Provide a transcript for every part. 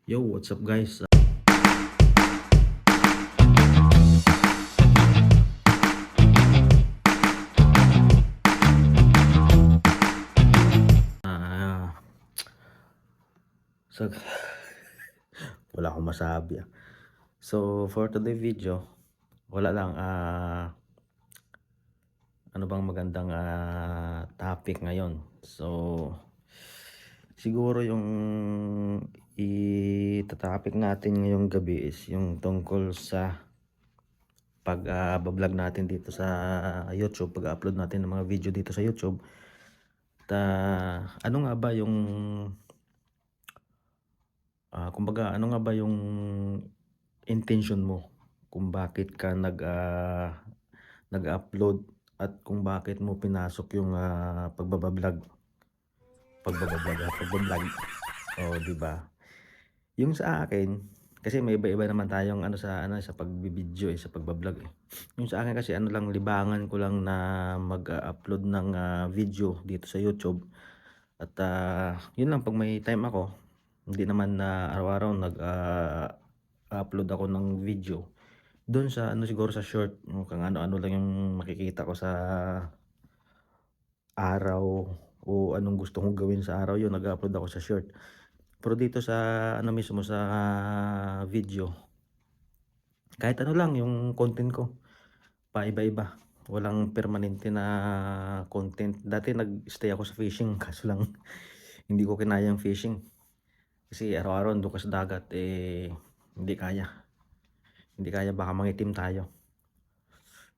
Yo, what's up guys? Ah, so, wala akong masabi. So, for today video, wala lang, ano bang magandang topic ngayon? So, siguro yung i-topic natin ngayong gabi is yung tungkol sa pag-vlog natin dito sa YouTube, pag-upload natin ng mga video dito sa YouTube. Ano nga ba yung kumbaga ano nga ba yung intention mo kung bakit ka nag-upload at kung bakit mo pinasok yung pagba-vlog. Oh, 'di ba? Yung sa akin kasi may iba-iba naman tayong sa pagbibideo sa pagba-vlog eh. Yung sa akin kasi ano lang, libangan ko lang na mag-upload ng video dito sa YouTube at yun lang 'pag may time ako. Hindi naman na araw-araw upload ako ng video. Do'n sa siguro sa short, kung ano-ano lang yung makikita ko sa araw o anong gusto kong gawin sa araw, yun nag-a-upload ako sa short. Pero dito sa mismo sa video, kahit ano lang yung content ko, paiba-iba. Walang permanente na content. Dati nag-stay ako sa fishing kaso lang hindi ko kinaya ang fishing. Kasi araw-araw andun ka sa dagat, hindi kaya. Hindi kaya, baka mangitim tayo.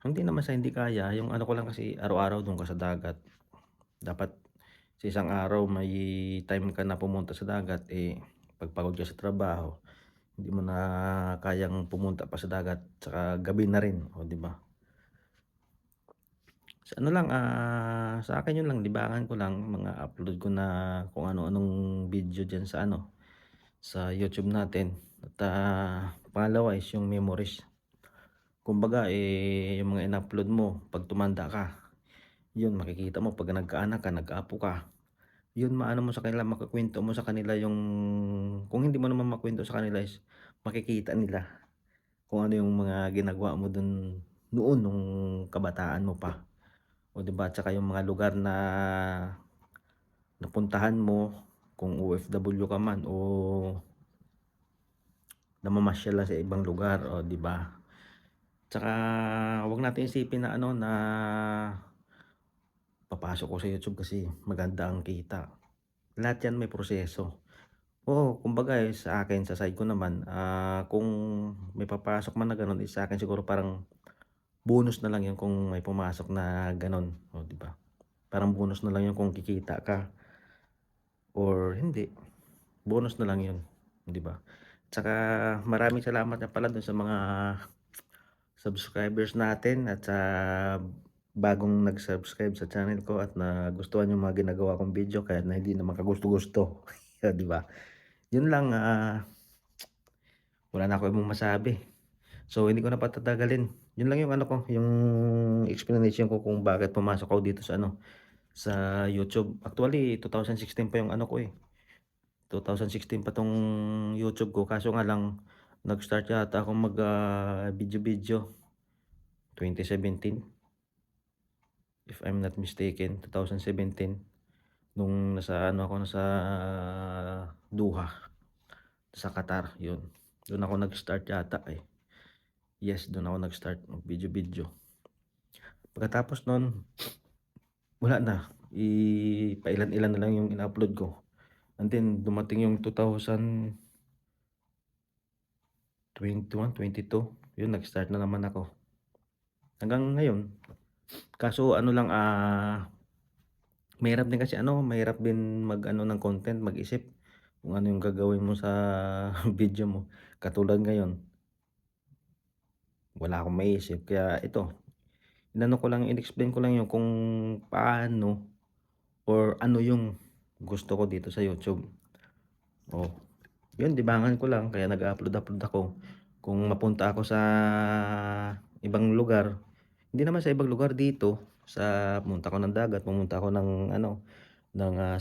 Hindi naman sa hindi kaya, yung ano ko lang kasi araw-araw dun ka sa dagat. Dapat sa isang araw may time ka na pumunta sa dagat, pag pagod ka sa trabaho, hindi mo na kayang pumunta pa sa dagat, tsaka gabi na rin, o 'di ba? Sa ano lang, sa akin yun lang, libangan ko lang, mga upload ko na kung ano-anong video diyan sa sa YouTube natin. At pangalawa is yung memories. Kumbaga, yung mga in-upload mo 'pag tumanda ka, yun makikita mo 'pag nagkaanak ka, nag-apo ka. Yun maano mo sa kanila, makukuwento mo sa kanila yung kung hindi mo naman makuwento sa kanila is makikita nila kung ano yung mga ginagawa mo dun noon nung kabataan mo pa. O 'di ba, tsaka yung mga lugar na napuntahan mo, kung OFW ka man o namamasyal lang sa ibang lugar, o 'di ba? Tsaka 'wag natin isipin na na papasok ko sa YouTube kasi maganda ang kita. Lahat 'yan may proseso. Oo, kumbaga, sa akin, sa side ko naman, kung may papasok man na gano'n, sa akin siguro parang bonus na lang 'yun kung may pumasok na gano'n, oh, 'di ba? Parang bonus na lang 'yun kung kikita ka or hindi, bonus na lang 'yun, 'di ba? Tsaka maraming salamat nga pala dun sa mga subscribers natin at sa bagong nag-subscribe sa channel ko at nagustuhan yung mga ginagawa kong video kahit na hindi naman kagusto-gusto, 'di ba? 'Yun lang, wala na ako ibang masabi. So, hindi ko na patatagalin. Yun lang yung ko, yung explanation ko kung bakit pumasok ako dito sa sa YouTube. Actually, 2016 pa yung 2016 pa 'tong YouTube ko. Kaso nga lang, nag-start yata akong video-video 2017, if I'm not mistaken, 2017. Nung nasa Doha, sa Qatar, yun. Dun ako nag-start yata, eh. Yes, dun ako nag-start mag-video-video. Pagkatapos nun, wala na, pailan-ilan na lang yung in-upload ko. And then dumating yung 2021, 22, yun nag-start na naman ako. Hanggang ngayon, kaso mahirap din kasi mahirap din ng content, mag-isip kung ano yung gagawin mo sa video mo. Katulad ngayon, wala akong maisip kaya ito, in-explain ko lang yung kung paano or ano yung gusto ko dito sa YouTube. Oh, yun, libangan ko lang kaya nag-a-upload ako. Kung mapunta ako sa ibang lugar, hindi naman sa ibang lugar, dito sa pumunta ako ng dagat, pumunta ako ng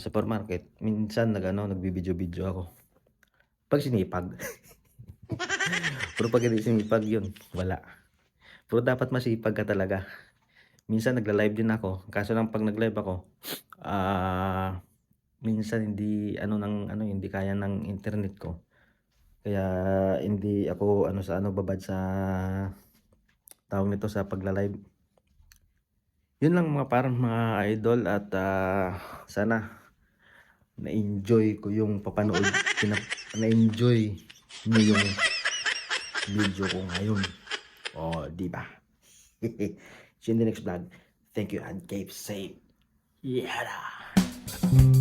supermarket, minsan nagvi-video-video ako. 'Pag sinipag. Pero 'pag hindi sinipag yun, wala. Pero dapat masipag ka talaga. Minsan nagla-live din ako, kaso lang 'pag nag-live ako, minsan hindi ano ng ano, hindi kaya ng internet ko. Kaya hindi ako ano sa ano, babad sa tawag nito, sa pagla-live. Yun lang mga parang mga idol at, sana na-enjoy ko yung papanood na-enjoy niyo yung video ko ngayon. Oh, 'di ba? See you in the next vlog. Thank you and keep safe. Yada!